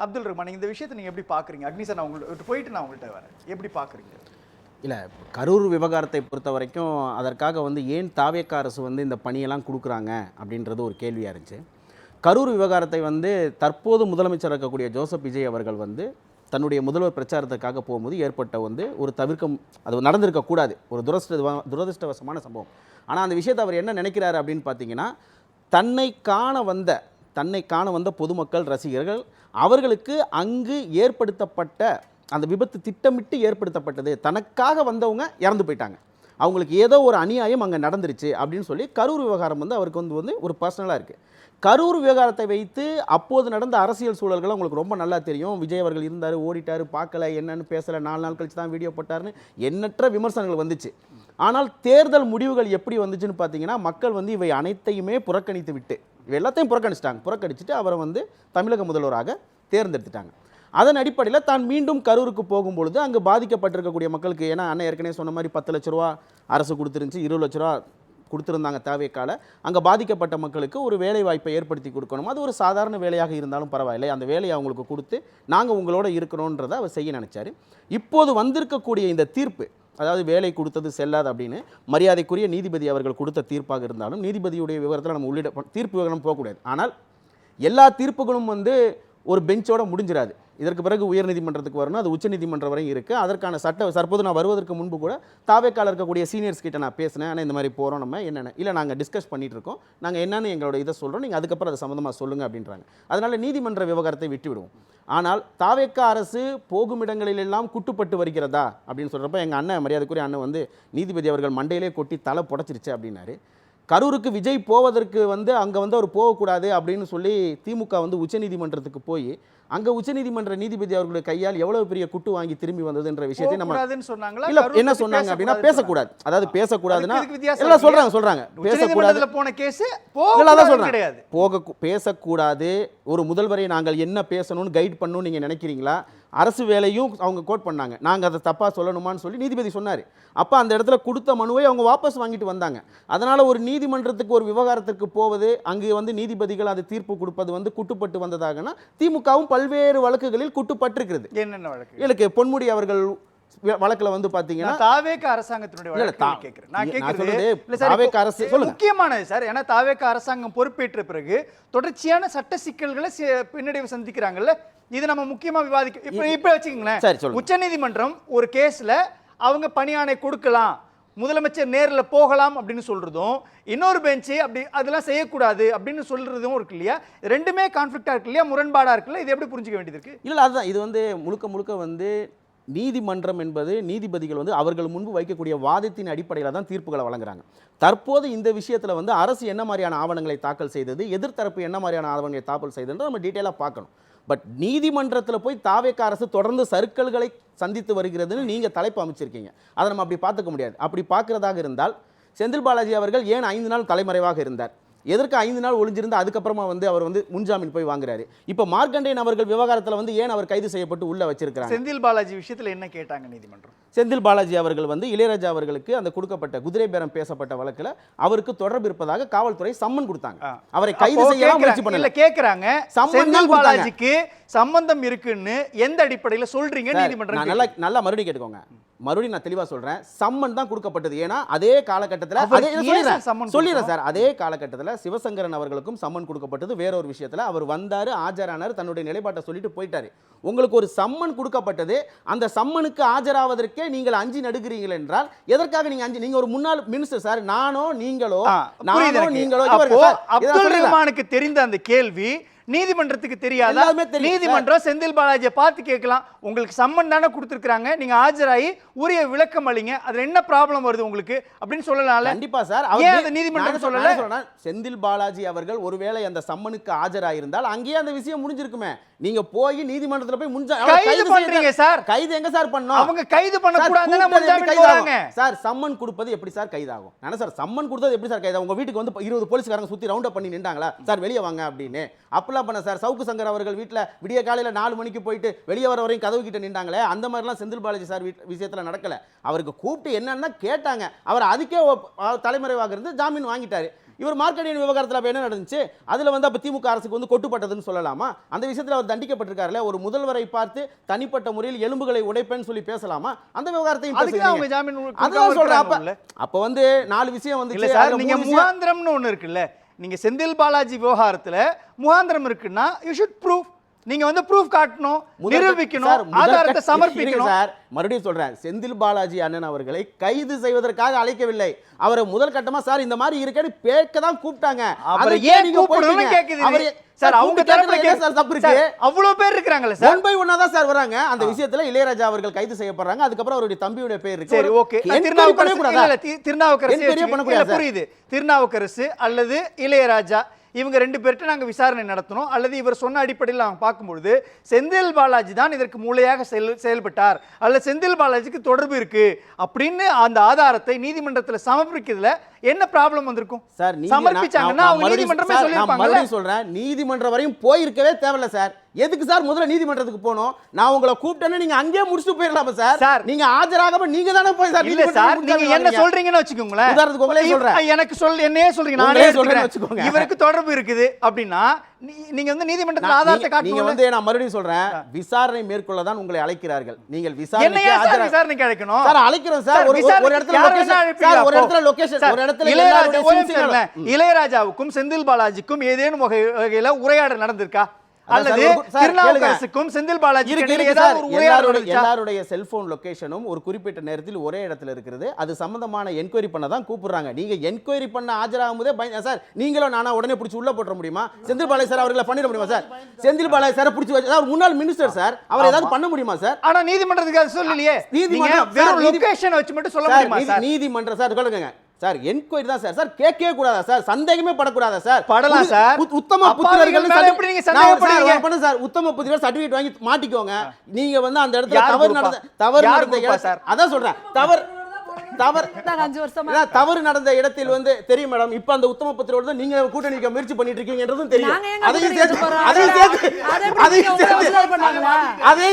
அப்துல் ரஹ்மான், இந்த விஷயத்தை நீங்க எப்படி பாக்குறீங்க? அக்னி சார், நான் உங்கள்கிட்ட போயிட்டு நான் உங்கள்கிட்ட வரேன். எப்படி பாக்குறீங்க? இல்லை, கரூர் விவகாரத்தை பொறுத்த வரைக்கும் அதற்காக வந்து ஏன் தாவேக்கா அரசு வந்து இந்த பணியெல்லாம் கொடுக்குறாங்க அப்படின்றது ஒரு கேள்வியாக இருந்துச்சு. கரூர் விவகாரத்தை வந்து தற்போது முதலமைச்சர் இருக்கக்கூடிய ஜோசப் விஜய் அவர்கள் வந்து தன்னுடைய முதல்வர் பிரச்சாரத்துக்காக போகும்போது ஏற்பட்ட வந்து ஒரு தவிர்க்கம், அது நடந்திருக்கக்கூடாது, ஒரு துரதிருஷ்டவசமான சம்பவம். ஆனால் அந்த விஷயத்தை அவர் என்ன நினைக்கிறாரு அப்படின்னு பார்த்தீங்கன்னா, தன்னை காண வந்த பொதுமக்கள், ரசிகர்கள், அவர்களுக்கு அங்கு ஏற்படுத்தப்பட்ட அந்த விபத்து திட்டமிட்டு ஏற்படுத்தப்பட்டது, தனக்காக வந்தவங்க இறந்து போயிட்டாங்க, அவங்களுக்கு ஏதோ ஒரு அநியாயம் அங்கே நடந்துருச்சு அப்படின்னு சொல்லி கரூர் விவகாரம் வந்து அவருக்கு வந்து ஒரு பர்சனலாக இருக்குது. கரூர் விவகாரத்தை வைத்து அப்போது நடந்த அரசியல் சூழல்கள் உங்களுக்கு ரொம்ப நல்லா தெரியும். விஜய் அவர்கள் இருந்தார், ஓடிட்டார், பார்க்கல, என்னன்னு பேசலை, 4 நாள் கழிச்சு தான் வீடியோ போட்டார்னு எண்ணற்ற விமர்சனங்கள் வந்துச்சு. ஆனால் தேர்தல் முடிவுகள் எப்படி வந்துச்சுன்னு பார்த்தீங்கன்னா, மக்கள் வந்து இவை அனைத்தையுமே புறக்கணித்து விட்டு, இவை எல்லாத்தையும் புறக்கணிச்சுட்டு அவரை வந்து தமிழக முதல்வராக தேர்ந்தெடுத்துட்டாங்க. அதன் அடிப்படையில் தான் மீண்டும் கரூருக்கு போகும்பொழுது அங்கு பாதிக்கப்பட்டிருக்கக்கூடிய மக்களுக்கு, ஏன்னா அண்ணன் ஏற்கனவே சொன்ன மாதிரி 10 லட்ச ரூபா அரசு கொடுத்துருந்துச்சு, 20 லட்ச ரூபா கொடுத்துருந்தாங்க தேவைக்கால, அங்கே பாதிக்கப்பட்ட மக்களுக்கு ஒரு வேலை வாய்ப்பை ஏற்படுத்தி கொடுக்கணும். அது ஒரு சாதாரண வேலையாக இருந்தாலும் பரவாயில்லை, அந்த வேலையை அவங்களுக்கு கொடுத்து நாங்கள் உங்களோட இருக்கணுன்றதை அவர் செய்ய நினைச்சார். இப்போது வந்திருக்கக்கூடிய இந்த தீர்ப்பு, அதாவது வேலை கொடுத்தது செல்லாது அப்படின்னு மரியாதைக்குரிய நீதிபதி அவர்கள் கொடுத்த தீர்ப்பாக இருந்தாலும், நீதிபதியுடைய விவரத்தில் நம்ம தீர்ப்பு விவரம் போகக்கூடாது. ஆனால் எல்லா தீர்ப்புகளும் வந்து ஒரு பெஞ்சோட முடிஞ்சிடாது. இதற்கு பிறகு உயர்நீதிமன்றத்துக்கு வரணும், அது உச்சநீதிமன்றம் வரையும் இருக்குது. அதற்கான தற்போது நான் வருவதற்கு முன்பு கூட தாவேக்கால இருக்கக்கூடிய சீனியர்ஸ் கிட்ட நான் பேசினேன். ஆனால் இந்த மாதிரி போகிறோம், நம்ம என்னென்ன இல்லை நாங்கள் டிஸ்கஸ் பண்ணிட்டு இருக்கோம், நாங்கள் என்னென்னு எங்களோட இதை சொல்கிறோம், நீங்கள் அதுக்கப்புறம் அதை சம்மந்தமாக சொல்லுங்கள் அப்படின்றாங்க. அதனால் நீதிமன்ற விவகாரத்தை விட்டு விடுவோம். ஆனால் தாவேக்கா அரசு போகும் இடங்களிலெல்லாம் குட்டுப்பட்டு வருகிறதா அப்படின்னு சொல்கிறப்ப எங்கள் அண்ணன், மரியாதைக்குரிய அண்ணன் வந்து நீதிபதி அவர்கள் மண்டையிலே கொட்டி தலை புடச்சிருச்சு அப்படின்னாரு. கரூருக்கு விஜய் போவதற்கு வந்து அங்கே வந்து அவர் போகக்கூடாது அப்படின்னு சொல்லி திமுக வந்து உச்சநீதிமன்றத்துக்கு போய் அங்கே உச்சநீதிமன்ற நீதிபதி அவர்களுடைய கையால் எவ்வளவு பெரிய குட்டு வாங்கி திரும்பி வந்ததுன்ற விஷயத்தை நம்ம இல்லை என்ன சொன்னாங்க அப்படின்னா, பேசக்கூடாது, அதாவது பேசக்கூடாதுன்னா எல்லாம் சொல்றாங்க பேசக்கூடாது போன கேஸ் பேசக்கூடாது. ஒரு முதல்வரை நாங்கள் என்ன பேசணும்னு கைட் பண்ணணும்னு நீங்கள் நினைக்கிறீங்களா? அரசு வேலையும் அவங்க கோட் பண்ணாங்க, நாங்கள் அதை தப்பாக சொல்லணுமான்னு சொல்லி நீதிபதி சொன்னார். அப்போ அந்த இடத்துல கொடுத்த மனுவை அவங்க வாபஸ் வாங்கிட்டு வந்தாங்க. அதனால் ஒரு நீதிமன்றத்துக்கு ஒரு விவகாரத்துக்கு போவது, அங்கே வந்து நீதிபதிகள் அது தீர்ப்பு கொடுப்பது வந்து குட்டுப்பட்டு வந்ததாகனா, திமுகவும் பல்வேறு வழக்குகளில் குட்டுப்பட்டிருக்கிறது. என்னென்ன வழக்கு? எனக்கு பொன்முடி அவர்கள் வழக்கில் வந்து பாத்தீங்கன்னா தாவேக்கா அரசாங்கத்தினுடைய முக்கியமானது சார். ஏன்னா தாவேக்கா அரசாங்கம் பொறுப்பேற்ற பிறகு தொடர்ச்சியான சட்ட சிக்கல்களை பின்னடைவு சந்திக்கிறாங்கல்ல, இது நம்ம முக்கியமா விவாதிக்க. இப்ப வச்சுக்கீங்களேன், உச்சநீதிமன்றம் ஒரு கேஸ்ல அவங்க பணியாணை கொடுக்கலாம், முதலமைச்சர் நேரில் போகலாம் அப்படின்னு சொல்றதும், இன்னொரு பெஞ்சு அப்படி அதெல்லாம் செய்யக்கூடாது அப்படின்னு சொல்றதும் இருக்கு இல்லையா? ரெண்டுமே கான்ஃபிளிக்டா இருக்கு இல்லையா, முரண்பாடா இருக்குல்ல? இது எப்படி புரிஞ்சுக்க வேண்டியது இருக்கு? இல்ல அதுதான், இது வந்து முழுக்க வந்து நீதிமன்றம் என்பது நீதிபதிகள் வந்து அவர்கள் முன்பு வைக்கக்கூடிய வாதத்தின் அடிப்படையில் தான் தீர்ப்புகளை வழங்குறாங்க. தற்போது இந்த விஷயத்தில் வந்து அரசு என்ன மாதிரியான ஆவணங்களை தாக்கல் செய்தது, எதிர்த்தரப்பு என்ன மாதிரியான ஆவணங்களை தாக்கல் செய்தது நம்ம டீட்டெயிலாக பார்க்கணும். பட் நீதிமன்றத்தில் போய் தாவேக்கா அரசு தொடர்ந்து சர்க்கிள்களை சந்தித்து வருகிறதுன்னு நீங்கள் தலைப்பு அமைச்சிருக்கீங்க, அதை நம்ம அப்படி பார்த்துக்க முடியாது. அப்படி பார்க்குறதாக இருந்தால் செந்தில் பாலாஜி அவர்கள் ஏன் 5 நாள் தலைமறைவாக இருந்தார்? எதற்கு 5 நாள் ஒளிஞ்சிருந்து அதுக்கப்புறமா வந்து அவர் வந்து முன்ஜாமீன் போய் வாங்குறாரு? இப்போ மார்க்கண்டேயன் அவர்கள் விவகாரத்தில் வந்து ஏன் அவர் கைது செய்யப்பட்டு உள்ள வச்சிருக்கிறாங்க? செந்தில் பாலாஜி விஷயத்தில் என்ன கேட்டாங்க நீதிமன்றம்? செந்தில் பாலாஜி அவர்கள் வந்து இளையராஜா அவர்களுக்கு அந்த கொடுக்கப்பட்ட குதிரை பேரம் பேசப்பட்ட வழக்கில் அவருக்கு தொடர்பு இருப்பதாக காவல்துறை சம்மன் கொடுத்தாங்க. அவரை கைது செய்ய முயற்சி பண்ணல. கேக்குறாங்க செந்தில் பாலாஜிக்கு சம்பந்தம் இருக்குன்னு எந்த அடிப்படையில் சொல்றீங்க நீதிமன்றம்? நல்லா மறுபடியும் கேட்டுக்கோங்க, மறுபடியும் நான் தெளிவாக சொல்றேன், சம்மன் தான் கொடுக்கப்பட்டது. ஏன்னா அதே காலகட்டத்தில் சொல்லிடுறேன் சார், அதே காலகட்டத்தில் சிவசங்கரன் அவர்களுக்கும் சம்மன் கொடுக்கப்பட்டது. வேறொரு விஷயத்தில் அவர் வந்தாரு, ஆஜரானார், தன்னுடைய நிலைப்பாட்டை சொல்லிட்டு போயிட்டாரு. உங்களுக்கு ஒரு சம்மன் கொடுக்கப்பட்டது, அந்த சம்மனுக்கு ஆஜராவதற்கே நீங்கள் அஞ்சி நடுகிறீர்கள் என்றால் எதற்காக நீங்க அஞ்சி? நீங்க ஒரு முன்னாள் மினிஸ்டர் சார், நானோ நீங்களோ அப்துல் ரஹ்மானுக்கு தெரிந்த அந்த கேள்வி நீதிமன்றத்துக்கு தெரியாதா? நீதிமன்றம் செந்தில் பாலாஜியை பார்த்து கேட்கலாம், உங்களுக்கு சம்மன் தானே கொடுத்துருக்காங்க, நீங்க ஆஜராகி உரிய விளக்கம் அளிங்க, அதுல என்ன ப்ராப்ளம் வருது உங்களுக்கு அப்படின்னு சொல்லலாம். கண்டிப்பா சார், நீதிமன்றம் சொல்லல. செந்தில் பாலாஜி அவர்கள் ஒருவேளை அந்த சம்மனுக்கு ஆஜராயிருந்தால் அங்கேயே அந்த விஷயம் முடிஞ்சிருக்குமே. நீங்க போய் நீதிமன்றத்துல போய் கைது பண்றீங்க சார். கைது எங்க சார் பண்ணோம்? அவங்க கைது பண்ண கூடாதுன்னு சார் சம்மன் கொடுப்பது எப்படி சார் கைதாகும்? நான் சார் சம்மன் கொடுத்தது எப்படி சார் கைதாகும்? உங்க வீட்டுக்கு வந்து 20 போலீஸ்காரங்க சுத்தி ரவுண்ட் அப் பண்ணி நின்றாங்களா சார் வெளியே வாங்க அப்படின்னு? அப்பெல்லாம் பண்ண சார் சவுக்கு சங்கர் அவர்கள் வீட்டில் விடிய காலையில் 4 மணிக்கு போயிட்டு வெளியே வர வரையும் கதவு கிட்ட நின்றாங்களே, அந்த மாதிரிலாம் செந்தில் பாலாஜி சார் விஷயத்தில் நடக்கல. அவருக்கு கூப்பிட்டு என்னன்னா கேட்டாங்க, அவர் அதுக்கே தலைமறைவாக இருந்து ஜாமீன் வாங்கிட்டாரு. இவர் மார்க்கெட்டிங் விவகாரத்தில் அப்ப என்ன நடந்துச்சு? அதுல வந்து அப்ப திமுக அரசுக்கு வந்து கொட்டுப்பட்டதுன்னு சொல்லலாமா? அந்த விஷயத்துல அவர் தண்டிக்கப்பட்டிருக்காருல, ஒரு முதல்வரை பார்த்து தனிப்பட்ட முறையில் எலும்புகளை உடைப்பேன்னு சொல்லி பேசலாமா? அந்த விவகாரத்தையும் அவங்க ஜாமீன் அதான் சொல்றேன். அப்ப வந்து 4 விஷயம் வந்து இல்ல சார், நீங்க முகாந்திரம்னு ஒண்ணு இருக்குல்ல, நீங்க செந்தில் பாலாஜி விவகாரத்துல முகாந்திரம் இருக்குன்னா யூ ஷுட் ப்ரூவ். நீங்க வந்து ப்ரூஃப் காட்டணும், நிரூபிக்கணும், ஆதாரத்தை சமர்ப்பிக்கணும். சார் மறுபடியும் சொல்றேன், செந்தில் பாலாஜி அண்ணன் அவர்களை கைது செய்வதற்காக அழைக்கவில்லை. அவரை முதல் கட்டமா சார் இந்த மாதிரி இருக்கேன்னு பேக்க தான் கூப்பிட்டாங்க. அவரை ஏன் கூப்பிடணும்னு கேக்குது சார். அவங்க தரப்புல சார் தப்பு இருக்கு. அவ்வளவு பேர் இருக்காங்கல்ல சார், 1 by 1 தான் சார் வராங்க. அந்த விஷயத்துல இளையராஜா அவர்கள் கைது செய்யப்படுறாங்க. அதுக்கு அப்புறம் அவருடைய தம்பியோட பேர் இருக்கு. சரி ஓகே. திருநாவுக்கரசு புரியுது. திருநாவுக்கரசு அல்லது இளையராஜா இவங்க 2 பேர்கிட்ட நாங்கள் விசாரணை நடத்தணும், அல்லது இவர் சொன்ன அடிப்படையில் நாங்கள் பார்க்கும்பொழுது செந்தில் பாலாஜி தான் இதற்கு மூளையாக செயல்பட்டார், அல்லது செந்தில் பாலாஜிக்கு தொடர்பு இருக்கு அப்படின்னு அந்த ஆதாரத்தை நீதிமன்றத்தில் சமர்ப்பிக்கிறதுல என்ன ப்ராப்ளம் வந்திருக்கும் சார்? சமர்ப்பிச்சாங்கன்னா அவங்க நீதிமன்றமே சொல்லிருப்பாங்க. சொல்றேன், நீதிமன்றம் வரையும் போயிருக்கவே தேவையில்ல சார். எதுக்கு சார் முதல்ல நீதிமன்றத்துக்கு போகணும்? நான் உங்களை கூப்பிட்டேன்னு நீங்க அங்கேயே முடிச்சுட்டு போயிடலாமா சார்? சார் நீங்க ஆஜராகாம நீங்க தானே போய் சார். இல்ல சார், நீங்க என்ன சொல்றீங்கன்னு வச்சுக்கோங்களேன். உதாரணத்துக்கு உங்களே சொல்றேன், எனக்கு என்னையே சொல்றீங்க, நானே சொல்றேன் வச்சுக்கோங்க, இவருக்கு தொடர்பு இருக்குது அப்படின்னா நீங்க வந்து நீதிமன்றத்துல ஆதாரத்தை காட்டுங்க. நீங்க வந்து நான் மறுபடியும் சொல்றேன், விசாரணை மேற்கொள்ள தான் உங்களை அழைக்கிறார்கள். நீங்கள் விசாரணைக்கு அழைக்கணும் சார். அழைக்கிறோம் சார். ஒரு இடத்துல லொகேஷன், ஒரு இடத்துல இளையராஜாவுக்கும் செந்தில் பாலாஜிக்கும் ஏதேனும் வகையில உரையாடல் நடந்திருக்கா? அல்லது திருநாவுக்கரசுக்கும் செந்தில் பாலாஜி எல்லாருடைய செல்போன் லொகேஷனும் ஒரு குறிப்பிட்ட நேரத்தில் ஒரே இடத்துல இருக்குது. அது சம்பந்தமான என்கொயரி பண்ண தான் கூப்பிடுறாங்க. நீங்க என்கொயரி பண்ண ஆஜராகும் போதே சார் நீங்களும் நானா உடனே பிடிச்சி உள்ள போட முடியுமா? செந்தில் பாலாஜி சார் அவர்களை பண்ணிட முடியுமா சார்? செந்தில் பாலாஜி சார் பிடிச்சி வச்சு முன்னாள் மினிஸ்டர் சார், அவர் ஏதாவது பண்ண முடியுமா சார்? ஆனா நீதிமன்றத்துக்கு அது சொல்லலையே. நீதிமன்றம் லொகேஷன் வச்சு மட்டும் சொல்ல முடியுமா சார்? நீதிமன்றம் சார் சொல்லுங்க சார், என்கொயரி தான் சார். சார் கேட்கவே கூடாதா சார்? சந்தேகமே படக்கூடாதா சார்? படலாம் சார். உத்தம புத்திரர்கள் எப்படி நீங்க சந்தேகப்படுறீங்க சார்? உத்தம புத்திரர் சர்டிபிகேட் வாங்கி மாட்டிக்கோங்க. நீங்க வந்து அந்த இடத்துல தவறு நடந்த சார், அதான் சொல்றேன், தவறு நடந்த இடத்தில் வந்து தெரியும் மேடம். இப்ப அந்த உத்தம புத்திரோட நீங்க கூட்டணி வைக்க முயற்சி பண்ணிட்டு இருக்கீங்கன்றதும் தெரியும். அதையும்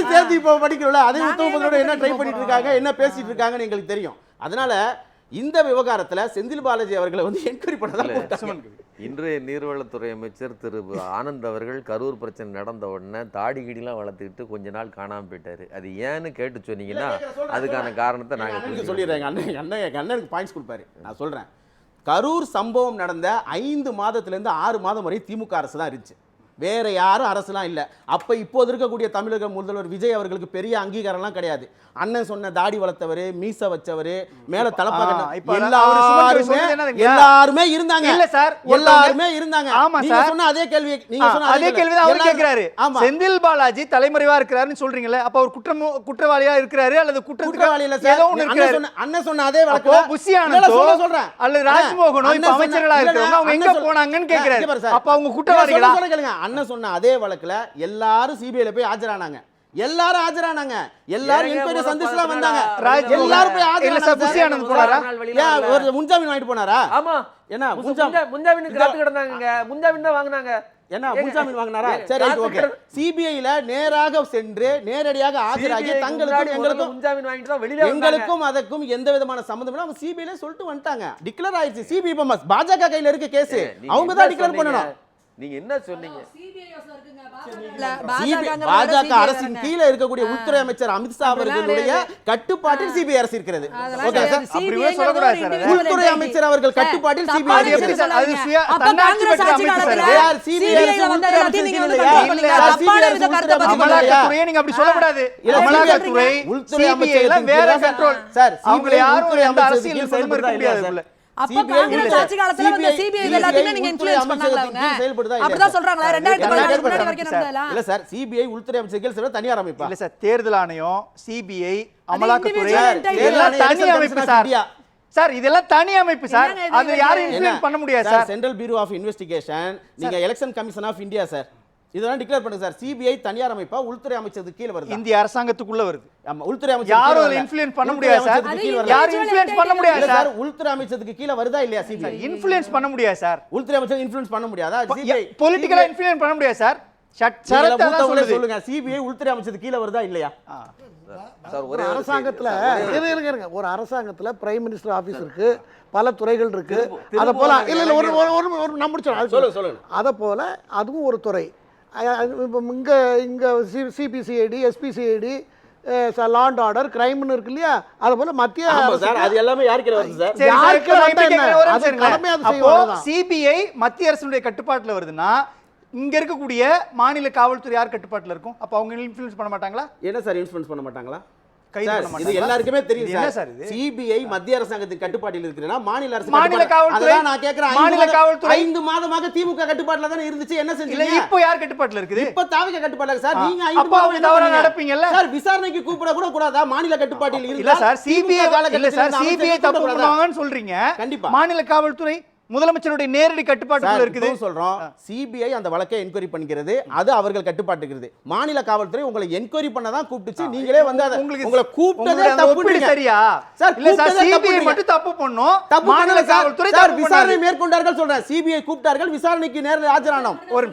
சேர்த்து இப்ப படிக்கிறோம்ல, அதையும் உத்தம புத்திரோட என்ன ட்ரை பண்ணிட்டு இருக்காங்க, என்ன பேசிட்டு இருக்காங்கன்னு எங்களுக்கு தெரியும். அதனால இந்த விவகாரத்துல செந்தில் பாலாஜி அவர்களை வந்து என்கொயரி பண்ணதான். இன்றைய நீர்வளத்துறை அமைச்சர் திரு ஆனந்த் அவர்கள் கரூர் பிரச்சனை நடந்த உடனே தாடி கிடிலாம் வளர்த்துக்கிட்டு கொஞ்ச நாள் காணாம போயிட்டாரு. அது ஏன்னு கேட்டு சொன்னீங்கன்னா அதுக்கான காரணத்தை நாங்கள் சொல்லிடுறேன். அண்ணனுக்கு பாயிண்ட்ஸ் கொடுப்பாரு. நான் சொல்றேன், கரூர் சம்பவம் நடந்த 5 மாதத்திலிருந்து 6 மாதம் வரை திமுக அரசு தான் இருந்துச்சு, வேற யாரும் அரசுலாம் இல்ல. அப்ப இப்போது இருக்கக்கூடிய தமிழக முதல்வர் விஜய் அவர்களுக்கு பெரிய அங்கீகாரம்லாம் கிடையாது. அண்ணன் சொன்ன தாடி வளர்த்தவரு, மீச வச்சவரு, மேல தலப்பாக எல்லாருமே இருந்தாங்க. இல்ல சார், எல்லாருமே இருந்தாங்க. நீங்க சொன்ன அதே கேள்வி தான் அவர் கேக்குறாரு. செந்தில் பாலாஜி தலைமறைவா இருக்கிறாருன்னு சொல்றீங்களே, அப்ப அவர் குற்றவாளியா இருக்கிறாரு அல்லது குற்றவாளி இல்ல சார்? அண்ணன் சொன்ன அதே வழக்குல புசியானந்தோ அல்லது ராஜ்மோகனோ இப்ப அமைச்சர்களா இருக்கிறவங்க அவங்க எங்க போனாங்கன்னு கேக்குறாரு. அப்ப அவங்க குற்றவாளிகளா? அண்ணன் சொன்ன அதே வழக்குல எல்லாரும் சிபிஐல போய் ஆஜரானாங்க. எல்லாரும் ஆஜரானாங்க. எல்லாரும் என்கொயரி சந்திச்சுல வந்தாங்க. எல்லாரும் போய் ஆஜரானாங்க. புசியானந்த் போனாரா? ஒரு முன்ஜாமீன் வாங்கிட்டு போனாரா? ஆமா. என்ன முன்ஜாமீனுக்கு காத்து கிடந்தாங்க. முன்ஜாமீன் தான் வாங்குனாங்க. என்ன முன்ஜாமீன் வாங்குனாரா? சரி ஓகே. சிபிஐல நேராக சென்று நேரடியாக ஆஜராகி தங்களுக்கு எங்களுக்கும் முன்ஜாமீன் வாங்கிட்டு தான் வெளியில எங்களுக்கும் அதற்கும் எந்த விதமான சம்பந்தம் இல்ல. அவங்க சிபிஐல சொல்லிட்டு வந்துட்டாங்க. டிக்ளேர் ஆயிடுச்சு. சிபிஐ பாஜக கையில இருக்க கேஸ், அவங்க தான் டிக்ளேர் பண்ணணும். நீங்க என்ன சொன்னீங்க? பாஜக அரசின் கீழே இருக்கக்கூடிய உள்துறை அமைச்சர் அமித்ஷா அவர்களுடைய கட்டுப்பாட்டில் சிபிஐ அரசு இருக்கிறது. ஓகே சார், அப்படியே சொல்ல கூடாது சார். உள்துறை அமைச்சர் அவர்கள் கட்டுப்பாட்டில் சிபிஐ அரசு இருக்கிறது. அது தன்னாட்சி பெற்ற அமைப்பு சார். சிபிஐ உள்துறை அமைச்சர் நீங்க வந்து அமலாக்கத்துறை நீங்க அப்படி சொல்ல கூடாது. அமலாக்கத்துறை உள்துறை அமைச்சர் வேற கண்ட்ரோல் சார். அவங்க யாரும் எந்த அரசியல் செயல்பட முடியாது. அப்ப காங்கிரஸ் ஆட்சி காலத்துல வந்து சிபிஐ எல்லாத்தையும் நீங்க இன்ஃப்ளூயன்ஸ் பண்ணாங்களா? அப்படிதான் சொல்றாங்களா? 2014 முன்னாடி வரைக்கும் நடந்ததா? இல்ல சார், சிபிஐ உள்துறை அமைச்சர்கள் சில தனியார் அமைப்பு. இல்ல சார், தேர்தல் ஆணையம், சிபிஐ, அமலாக்கத்துறை எல்லாம் தனி அமைப்பு சார். சார் இதெல்லாம் தனி அமைப்பு சார். அது யாரும் இன்ஃப்ளூயன்ஸ் பண்ண முடியாது sir. Central bureau of investigation, நீங்க election commission of India sir, இதெல்லாம் டிக்ளேர் பண்ணுங்க சார். சிபிஐ தனியார் அமைப்பா உள்துறை அமைச்சருக்கு கீழ வருது, இந்திய அரசாங்கத்துக்குள்ள வருது. ஆமா, உள்துறை அமைச்சர் யாரும் இன்ஃப்ளூயன்ஸ் பண்ண முடியாது சார். யாரும் இன்ஃப்ளூயன்ஸ் பண்ண முடியாது சார். உள்துறை அமைச்சருக்கு கீழ வருதா இல்லையா சிபிஐ? இன்ஃப்ளூயன்ஸ் பண்ண முடியாது சார். உள்துறை அமைச்சர் இன்ஃப்ளூயன்ஸ் பண்ண முடியாதா? சிபிஐ பொலிட்டிக்கலா இன்ஃப்ளூயன்ஸ் பண்ண முடியாது சார். ஷரத்தை தான் சொல்லுது. சொல்லுங்க, சிபிஐ உள்துறை அமைச்சது கீழே வருதா இல்லையா? சார் ஒரு அரசாங்கத்துல இருங்க ஒரு அரசாங்கத்துல பிரைம் மினிஸ்டர் ஆபீஸ் இருக்கு, பல துறைகள் இருக்கு. அத போல இல்ல இல்ல ஒரு ஒரு நான் முடிச்சேன். சொல்லுங்க. அத போல அதுவும் ஒரு துறை. இப்போ இங்க CBCID, SBCID, law and order, கிரைம்னு இருக்கு இல்லையா? அது போல மத்திய சார் அது எல்லாமே யாருக்கு வருது சார்? சரி, யாருக்கு சார், வந்தா என்ன? ஒரு அது நிமிஷம் கடமையா அது அப்போ செய்வாங்க. சிபிஐ மத்திய அரசுடைய கட்டுப்பாட்டுல வருதுன்னா இங்க இருக்கக்கூடிய மாநில காவல்துறை யார் கட்டுப்பாட்டுல இருக்கும்? அப்ப அவங்க இன்ஃப்ளூயன்ஸ் பண்ண மாட்டாங்களா? என்ன சார் இன்ஃப்ளூயன்ஸ் பண்ண மாட்டாங்களா? கைது சார், பண்ண இது மாட்டாங்களா? எல்லாருக்குமே தெரியும் இது என்ன சார். சார் இது? சிபிஐ மத்திய அரசாங்கத்தின் கட்டுப்பாட்டில் இருக்குன்னா மாநில அரசு மாநில காவல்துறை நான் கேக்குறேன். மாநில காவல்துறை 5 மாதமாக திமுக கட்டுப்பாட்டுல தானே இருந்துச்சு. என்ன இல்ல செஞ்சீங்க? இப்போ யார் கட்டுப்பாட்டுல இருக்குது? இப்ப தாவிக கட்டுப்பாட்டுல சார். நீங்க 5 அப்ப அவங்க மாதம் தவறா என்ன நடப்பீங்கல்ல? சார், விசாரணைக்கு கூப்பிட கூட கூடாதா? மாநில கட்டுப்பாட்டில் இல்ல இருந்தா சார், சிபிஐ இல்ல சார், சிபிஐ தப்பு கூப்பிடக்கூடாதா? பண்ணுவாங்கன்னு சொல்றீங்க. கண்டிப்பா. மாநில காவல்துறை முதலமைச்சருடைய நேரடி கட்டுப்பாட்டுக்குள்ள இருக்குது. இப்பவும் சொல்றோம், சிபிஐ அந்த வழக்கை என்கொயரி பண்ணிக்கிறது, அது அவர்கள் கட்டுப்பாட்டுக்கிறது. மாநில காவல்துறை உங்களை என்கொயரி பண்ண தான் கூப்பிட்டுச்சு. நீங்களே வந்து உங்களை கூப்பிட்டதே தப்பு. சரியா சார், இல்ல சார், கூப்பிட்டதே சிபிஐ தப்புன்றீங்க. மட்டும் தப்பு பண்ணும், தப்பு மாநில பண்ணல சார். காவல்துறை சார், தப்பு விசாரணை பண்ணாது. மேற்கொண்டார்கள் சொல்றேன். சிபிஐ கூப்பிட்டார்கள், விசாரணைக்கு நேரில் ஆஜரானோம். ஒரு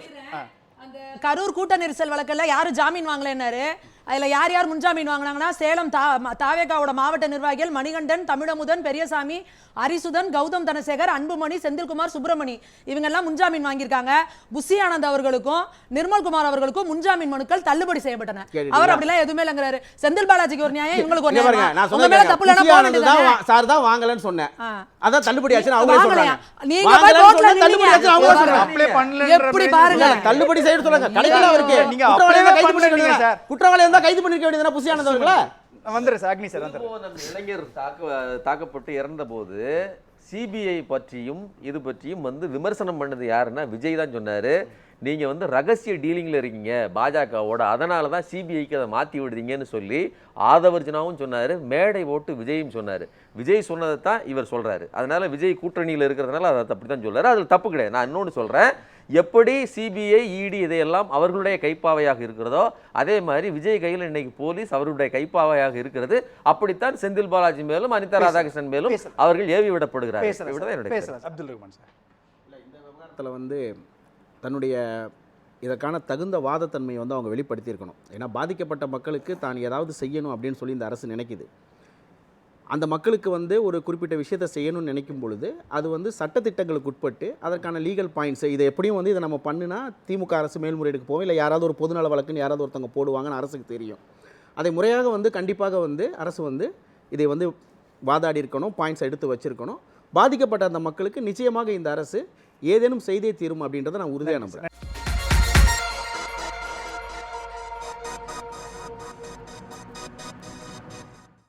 அந்த கரூர் கூட்ட நெரிசல் வழக்குல யாரு ஜாமீன் வாங்கலைன்னாரு. அதுல யார் யார் முன்ஜாமீன் வாங்கினாங்கன்னா சேலம் தாவேகாவோட மாவட்ட நிர்வாகிகள் மணிகண்டன், தமிழமுதன், பெரியசாமி, அரிசுதன், கௌதம் தனசேகர், அன்புமணி, செந்தில்குமார், சுப்பிரமணி இவங்க எல்லாம் முன்ஜாமீன் வாங்கியிருக்காங்க. புஷி ஆனந்த் அவர்களுக்கும் நிர்மல்குமார் அவர்களுக்கும் முன்ஜாமீன் மனுக்கள் தள்ளுபடி செய்யப்பட்டன. அவர் அப்படிலாம் எதுவுமே இல்லங்கிறாரு. செந்தில் பாலாஜிக்கு ஒரு நியாயம், இவங்களுக்கு ஒரு பாருங்க, நியாயம். நான் உங்க மேல தப்பு இல்லனா போக வேண்டியதுதானே? சார் தான் வாங்கலன்னு சொன்னேன். ஆ. அதான் தள்ளுபடி ஆச்சுன்னு அவங்களே வாங்கலையா? சொல்றாங்க. நீங்க போய் வாங்கலன்னு கோர்ட்ல சொன்னா தள்ளுபடி ஆச்சுன்னு அவங்களே சொல்றாங்க. அப்ளை பண்ணலன்ற எப்படி மாதிரி பாருங்க. தள்ளுபடி செய்ய சொல்றாங்க. கடையில இருக்கு. நீங்க குற்றவாளி அப்படியே கைது பண்ணி பண்ணீங்க சார். குற்றவாளி இருந்தா கைது பண்ணிருக்க வேண்டியதுனா புஷி ஆனந்த் அவங்களே. வந்துரு சார், அக்னி சார் வந்துரு. திரும்பவும் அந்த இளைஞர் தாக்கப்பட்டு இறந்தபோது சிபிஐ பற்றியும் இது பற்றியும் வந்து விமர்சனம் பண்ணது யாருன்னா விஜய் தான் சொன்னாரு. நீங்க வந்து ரகசிய டீலிங்ல இருக்கீங்க பாஜகவோட, அதனால தான் சிபிஐக்கு அதை மாத்தி விடுறீங்கன்னு சொல்லி ஆதவர்ஜனாவும் சொன்னாரு, மேடை ஓட்டு விஜயும் சொன்னாரு. விஜய் சொன்னதை தான் இவர் சொல்றாரு. அதனால விஜய் கூட்டணியில் இருக்கிறதுனால அதை அப்படி தான் சொல்றாரு. அதில் தப்பு கிடையாது. நான் இன்னொன்று சொல்றேன், எப்படி சிபிஐ இடி இதையெல்லாம் அவர்களுடைய கைப்பாவையாக இருக்கிறதோ அதே மாதிரி விஜய் கையில் இன்னைக்கு போலீஸ் அவர்களுடைய கைப்பாவையாக இருக்கிறது. அப்படித்தான் செந்தில் பாலாஜி மேலும் அனிதா ராதாகிருஷ்ணன் மேலும் அவர்கள் ஏவி விடப்படுகிறார்கள். அப்துல் ரஹ்மான் சார், இந்த விவகாரத்தில் வந்து தன்னுடைய இதற்கான தகுந்த வாதத்தன்மையை வந்து அவங்க வெளிப்படுத்தியிருக்கணும். ஏன்னா பாதிக்கப்பட்ட மக்களுக்கு தான் ஏதாவது செய்யணும் அப்படின்னு சொல்லி இந்த அரசு நினைக்குது. அந்த மக்களுக்கு வந்து ஒரு குறிப்பிட்ட விஷயத்தை செய்யணும்னு நினைக்கும் பொழுது அது வந்து சட்டத்திட்டங்களுக்கு உட்பட்டு அதற்கான லீகல் பாயிண்ட்ஸு இதை எப்படியும் வந்து இதை நம்ம பண்ணுனா திமுக அரசு மேல்முறையீடுக்கு போவோம், இல்லை யாராவது ஒரு பொதுநல வழக்குன்னு யாராவது ஒருத்தவங்க போடுவாங்கன்னு அரசுக்கு தெரியும். அதை முறையாக வந்து கண்டிப்பாக வந்து அரசு வந்து இதை வந்து வாதாடி இருக்கணும், பாயிண்ட்ஸ் எடுத்து வச்சிருக்கணும். பாதிக்கப்பட்ட அந்த மக்களுக்கு நிச்சயமாக இந்த அரசு ஏதேனும் செய்தே தீரும் அப்படின்றத நான் உறுதியாக நம்புகிறேன்.